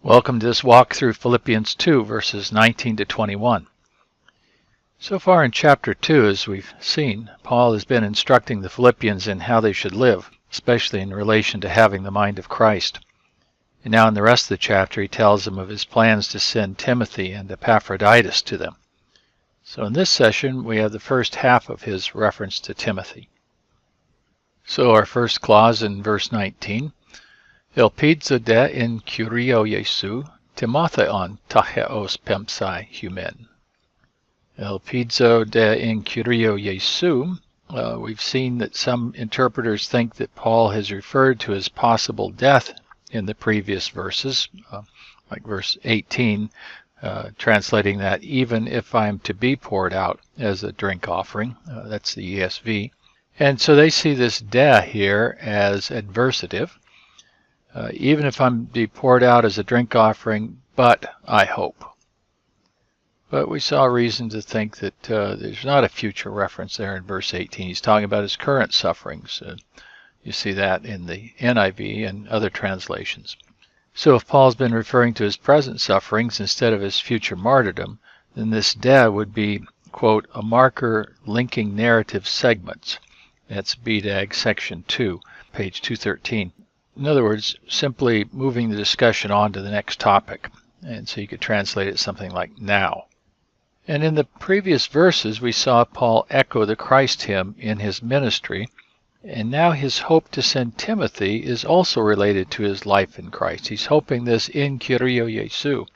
Welcome to this walk through Philippians 2, verses 19 to 21. So far in chapter 2, as we've seen, Paul has been instructing the Philippians in how they should live, especially in relation to having the mind of Christ. And now in the rest of the chapter, he tells them of his plans to send Timothy and Epaphroditus to them. So in this session, we have the first half of his reference to Timothy. So our first clause in verse 19, Elpidzo de in Kyrio Jesu, Timotheon tacheos pempsai humen. Elpidzo de in Kyrio Jesu, we've seen that some interpreters think that Paul has referred to his possible death in the previous verses, like verse 18, translating that even if I am to be poured out as a drink offering, that's the ESV. And so they see this de here as adversative. Even if I'm to be poured out as a drink offering, but I hope. But we saw reason to think that there's not a future reference there in verse 18. He's talking about his current sufferings. You see that in the NIV and other translations. So if Paul's been referring to his present sufferings instead of his future martyrdom, then this de would be, quote, a marker linking narrative segments. That's BDAG section 2, page 213. In other words, simply moving the discussion on to the next topic. And so you could translate it something like now. And in the previous verses, we saw Paul echo the Christ hymn in his ministry. And now his hope to send Timothy is also related to his life in Christ. He's hoping this in Kyrio Jesu.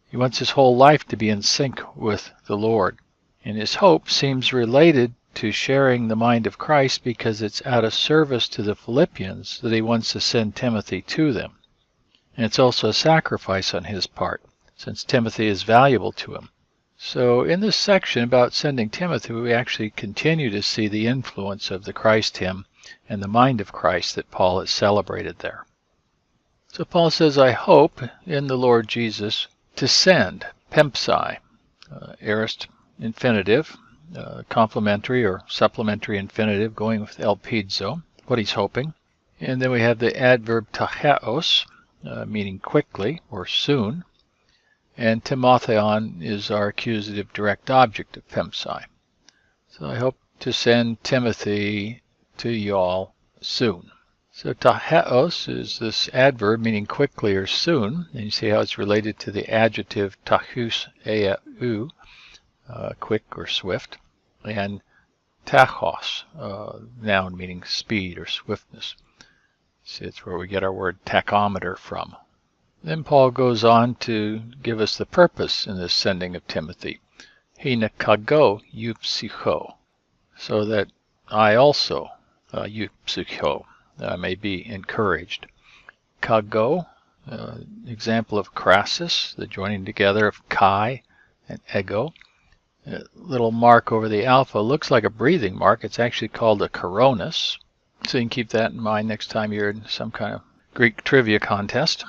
He wants his whole life to be in sync with the Lord. And his hope seems related to sharing the mind of Christ because it's out of service to the Philippians that he wants to send Timothy to them. And it's also a sacrifice on his part, since Timothy is valuable to him. So in this section about sending Timothy, we actually continue to see the influence of the Christ hymn and the mind of Christ that Paul has celebrated there. So Paul says, I hope in the Lord Jesus to send, pempsai, aorist infinitive, complementary or supplementary infinitive going with elpidzo, what he's hoping. And then we have the adverb tacheos, meaning quickly or soon. And Timotheon is our accusative direct object of pempsai. So I hope to send Timothy to y'all soon. So tacheos is this adverb meaning quickly or soon. And you see how it's related to the adjective tachus eau, quick or swift, and tachos, noun meaning speed or swiftness. See, it's where we get our word tachometer from. Then Paul goes on to give us the purpose in this sending of Timothy. Hinakago eupsycho, so that I also, eupsycho, may be encouraged. Kago, example of crasis, the joining together of kai and ego. A little mark over the alpha looks like a breathing mark. It's actually called a coronus. So you can keep that in mind next time you're in some kind of Greek trivia contest.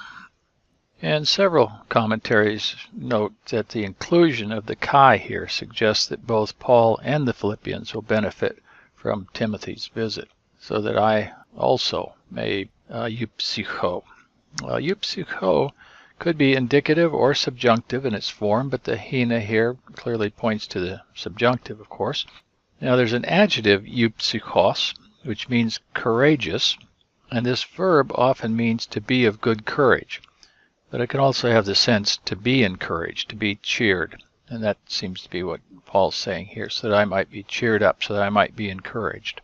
And several commentaries note that the inclusion of the chi here suggests that both Paul and the Philippians will benefit from Timothy's visit, so that I also may eupsycho. Eupsycho could be indicative or subjunctive in its form, but the hina here clearly points to the subjunctive, of course. Now there's an adjective eupsychos, which means courageous, and this verb often means to be of good courage. But it can also have the sense to be encouraged, to be cheered. And that seems to be what Paul's saying here, so that I might be cheered up, so that I might be encouraged.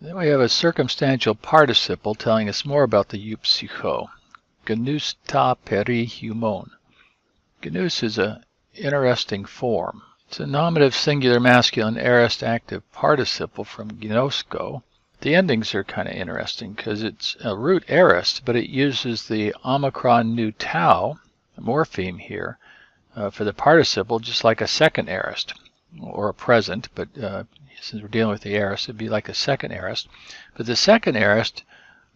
Then we have a circumstantial participle telling us more about the eupsycho. Genus ta peri humon. Genus is an interesting form. It's a nominative singular masculine aorist active participle from gnosko. The endings are kind of interesting because it's a root aorist, but it uses the omicron nu tau, morpheme here, for the participle, just like a second aorist, or a present, but since we're dealing with the aorist, it'd be like a second aorist. But the second aorist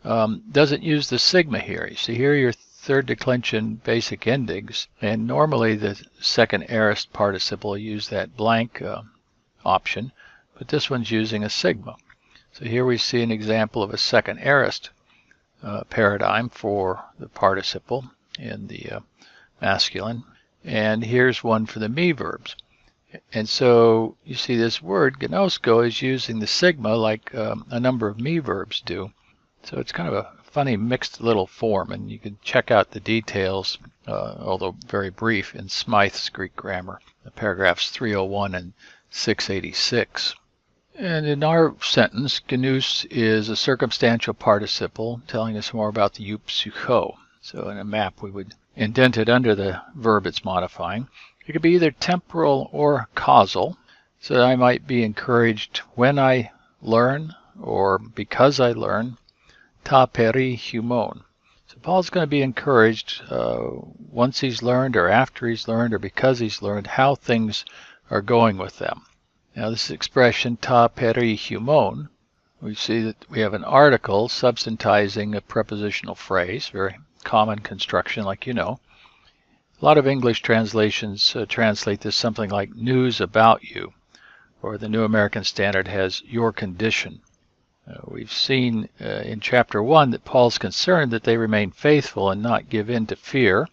doesn't use the sigma here. You see here your third declension basic endings, and normally the second aorist participle use that blank option, but this one's using a sigma. So here we see an example of a second aorist paradigm for the participle. in the masculine. And here's one for the me verbs. And so you see this word, gnosko, is using the sigma like a number of me verbs do. So it's kind of a funny mixed little form, and you can check out the details, although very brief, in Smythe's Greek grammar, paragraphs 301 and 686. And in our sentence, gnous is a circumstantial participle telling us more about the eupsycho. So in a map we would indent it under the verb it's modifying. It could be either temporal or causal, so that I might be encouraged when I learn or because I learn, ta peri humon. So Paul's going to be encouraged once he's learned or after he's learned or because he's learned how things are going with them. Now this expression ta peri humon, we see that we have an article substantizing a prepositional phrase, very common construction like you know. A lot of English translations translate this something like news about you, or the New American Standard has your condition. We've seen in chapter 1 that Paul's concerned that they remain faithful and not give in to fear.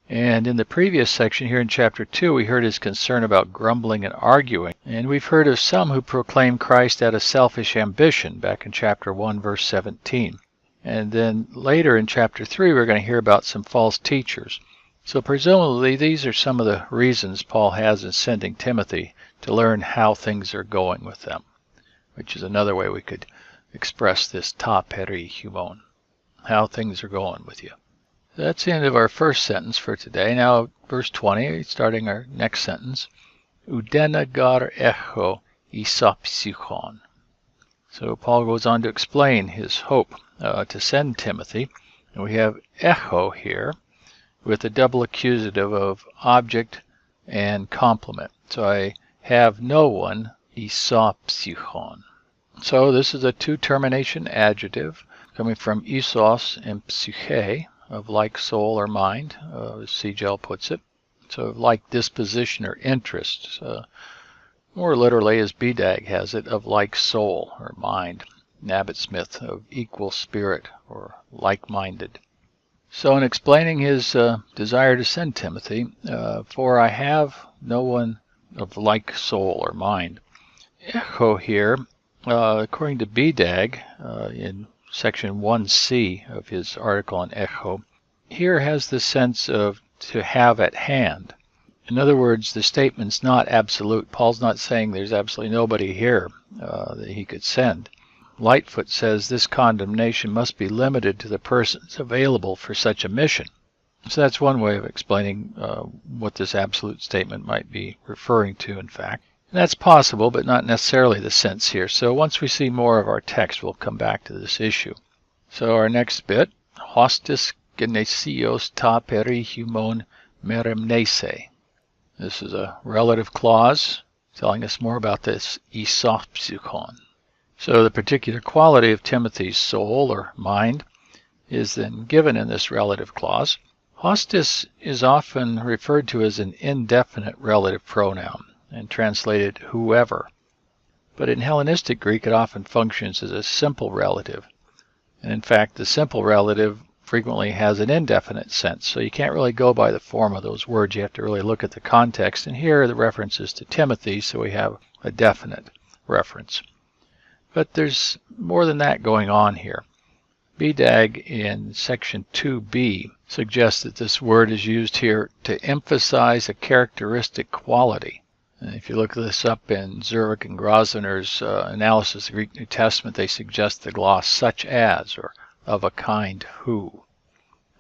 And in the previous section here in chapter 2, we heard his concern about grumbling and arguing. And we've heard of some who proclaim Christ out of selfish ambition back in chapter 1, verse 17. And then later in chapter 3, we're going to hear about some false teachers. So presumably these are some of the reasons Paul has in sending Timothy to learn how things are going with them, which is another way we could express this ta peri humon, how things are going with you. That's the end of our first sentence for today. Now verse 20, starting our next sentence, Oudena gar echo isopsychon. So Paul goes on to explain his hope to send Timothy, and we have echo here with a double accusative of object and complement. So I have no one, isopsychon. So this is a two-termination adjective coming from isos and psyche, of like soul or mind, as Siegel puts it. So like disposition or interest, more literally as Bedag has it, of like soul or mind. Nabbit Smith, of equal spirit or like-minded. So in explaining his desire to send Timothy, for I have no one of like soul or mind. Echo here, according to Bedag, in section 1c of his article on echo, here has the sense of to have at hand. In other words, the statement's not absolute. Paul's not saying there's absolutely nobody here that he could send. Lightfoot says this condemnation must be limited to the persons available for such a mission. So that's one way of explaining what this absolute statement might be referring to, in fact. And that's possible, but not necessarily the sense here. So once we see more of our text, we'll come back to this issue. So our next bit, hostis genesios ta peri humon meremnese. This is a relative clause telling us more about this isopsychon. So the particular quality of Timothy's soul or mind is then given in this relative clause. Hostis is often referred to as an indefinite relative pronoun and translated whoever. But in Hellenistic Greek it often functions as a simple relative. And in fact the simple relative frequently has an indefinite sense, so you can't really go by the form of those words. You have to really look at the context. And here the reference is to Timothy, so we have a definite reference. But there's more than that going on here. Bedag in section 2b suggests that this word is used here to emphasize a characteristic quality. And if you look this up in Zurich and Grosvenor's analysis of the Greek New Testament, they suggest the gloss such as, or of a kind who.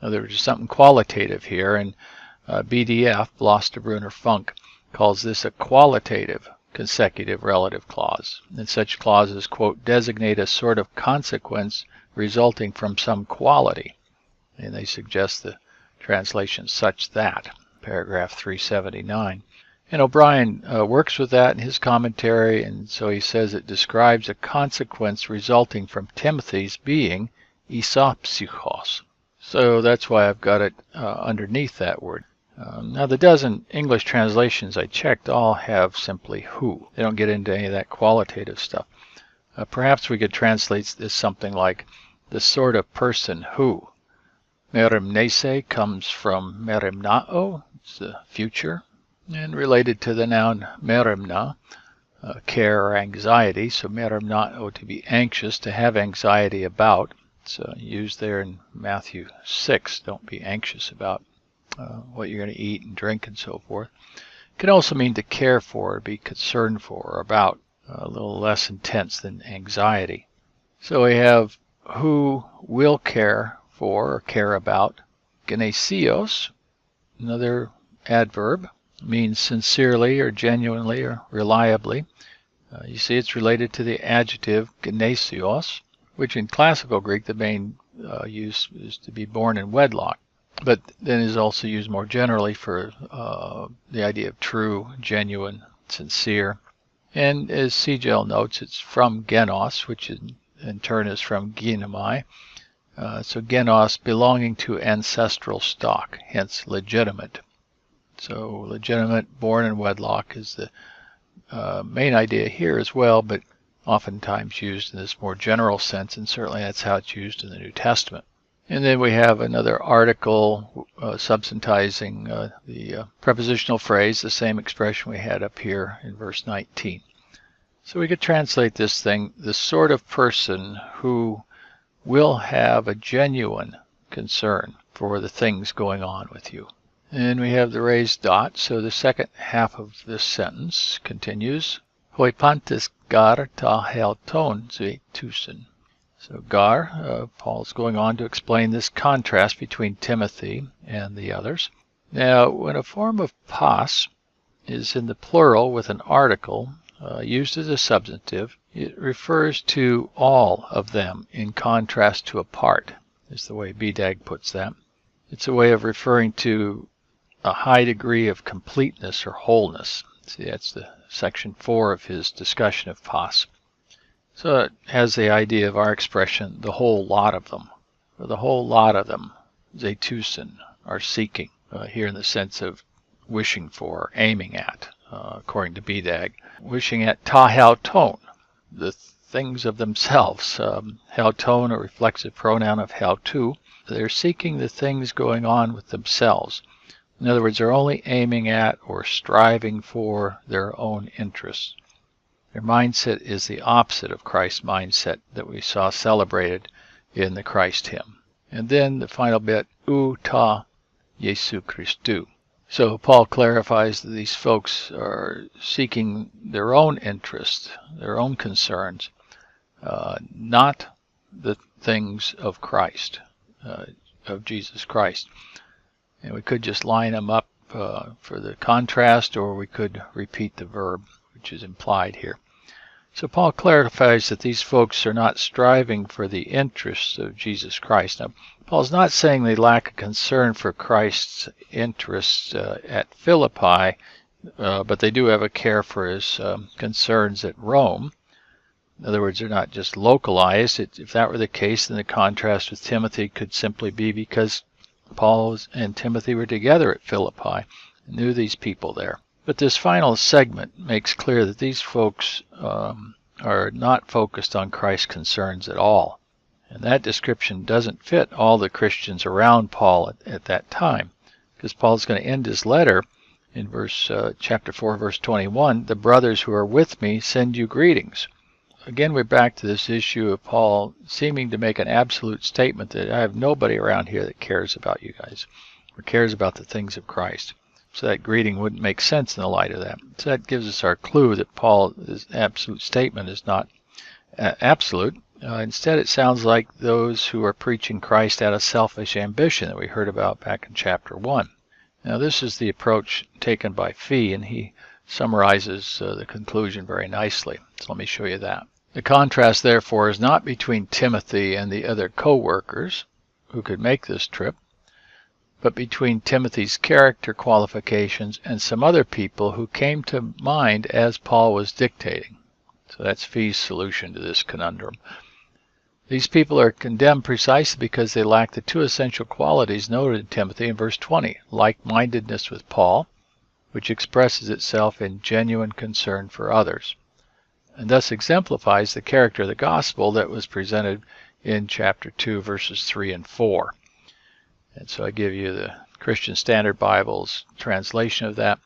Now there's something qualitative here, and BDF, Blosterbrunner Funk, calls this a qualitative consecutive relative clause. And such clauses, quote, designate a sort of consequence resulting from some quality. And they suggest the translation such that, paragraph 379. And O'Brien works with that in his commentary, and so he says it describes a consequence resulting from Timothy's being isopsychos. So that's why I've got it underneath that word. Now the dozen English translations I checked all have simply who. They don't get into any of that qualitative stuff. Perhaps we could translate this something like the sort of person who. Merimnese comes from merimnao, it's the future, and related to the noun merimna, care or anxiety. So merimnao, to be anxious, to have anxiety about. It's used there in Matthew 6. Don't be anxious about what you're going to eat and drink and so forth. It can also mean to care for, be concerned for, or about. A little less intense than anxiety. So we have who will care for or care about. Genesios, another adverb, means sincerely or genuinely or reliably. You see it's related to the adjective genesios, which in classical Greek the main use is to be born in wedlock, but then is also used more generally for the idea of true, genuine, sincere. And as Sigel notes, it's from genos, which in turn is from ginomai. So genos, belonging to ancestral stock, hence legitimate. So legitimate, born in wedlock is the main idea here as well, but oftentimes used in this more general sense, and certainly that's how it's used in the New Testament. And then we have another article substantizing the prepositional phrase, the same expression we had up here in verse 19. So we could translate this thing, the sort of person who will have a genuine concern for the things going on with you. And we have the raised dot, so the second half of this sentence continues, Hoi pantes gar ta helton ze tusen. So gar, Paul's going on to explain this contrast between Timothy and the others. Now, when a form of pas is in the plural with an article used as a substantive, it refers to all of them in contrast to a part, is the way BDAG puts that. It's a way of referring to a high degree of completeness or wholeness. See, that's the section 4 of his discussion of pas. So it has the idea of our expression, the whole lot of them. Or the whole lot of them, zetusen, are seeking, here in the sense of wishing for, aiming at, according to BDAG. Wishing at ta helton, the things of themselves. Helton, a reflexive pronoun of heltu. They're seeking the things going on with themselves. In other words, they're only aiming at or striving for their own interests. Their mindset is the opposite of Christ's mindset that we saw celebrated in the Christ hymn. And then the final bit, ou ta Jesu Christu. So Paul clarifies that these folks are seeking their own interests, their own concerns, not the things of Christ, of Jesus Christ. And we could just line them up for the contrast, or we could repeat the verb, which is implied here. So Paul clarifies that these folks are not striving for the interests of Jesus Christ. Now, Paul's not saying they lack a concern for Christ's interests at Philippi, but they do have a care for his concerns at Rome. In other words, they're not just localized. If that were the case, then the contrast with Timothy could simply be because Paul and Timothy were together at Philippi and knew these people there. But this final segment makes clear that these folks are not focused on Christ's concerns at all. And that description doesn't fit all the Christians around Paul at that time, because Paul's going to end his letter in chapter 4, verse 21, the brothers who are with me send you greetings. Again, we're back to this issue of Paul seeming to make an absolute statement that I have nobody around here that cares about you guys or cares about the things of Christ. So that greeting wouldn't make sense in the light of that. So that gives us our clue that Paul's absolute statement is not absolute. Instead, it sounds like those who are preaching Christ out of selfish ambition that we heard about back in chapter 1. Now, this is the approach taken by Fee, and he summarizes the conclusion very nicely. So let me show you that. The contrast, therefore, is not between Timothy and the other co-workers who could make this trip, but between Timothy's character qualifications and some other people who came to mind as Paul was dictating. So that's Fee's solution to this conundrum. These people are condemned precisely because they lack the two essential qualities noted in Timothy in verse 20, like-mindedness with Paul, which expresses itself in genuine concern for others, and thus exemplifies the character of the gospel that was presented in chapter 2, verses 3 and 4. And so I give you the Christian Standard Bible's translation of that.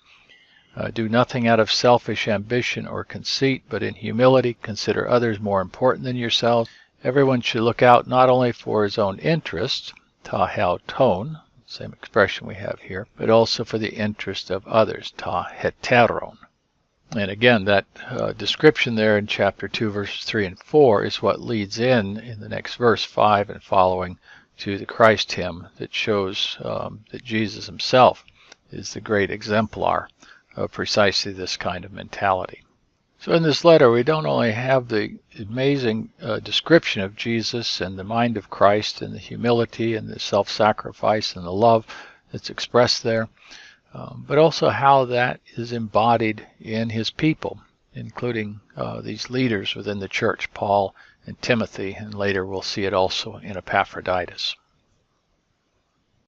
Do nothing out of selfish ambition or conceit, but in humility consider others more important than yourselves. Everyone should look out not only for his own interests, ta hao ton, same expression we have here, but also for the interest of others, ta heteron. And again, that description there in chapter 2, verses 3 and 4 is what leads in the next verse, 5 and following, to the Christ hymn that shows that Jesus himself is the great exemplar of precisely this kind of mentality. So in this letter, we don't only have the amazing description of Jesus and the mind of Christ and the humility and the self-sacrifice and the love that's expressed there, but also how that is embodied in his people, including these leaders within the church, Paul and Timothy, and later we'll see it also in Epaphroditus.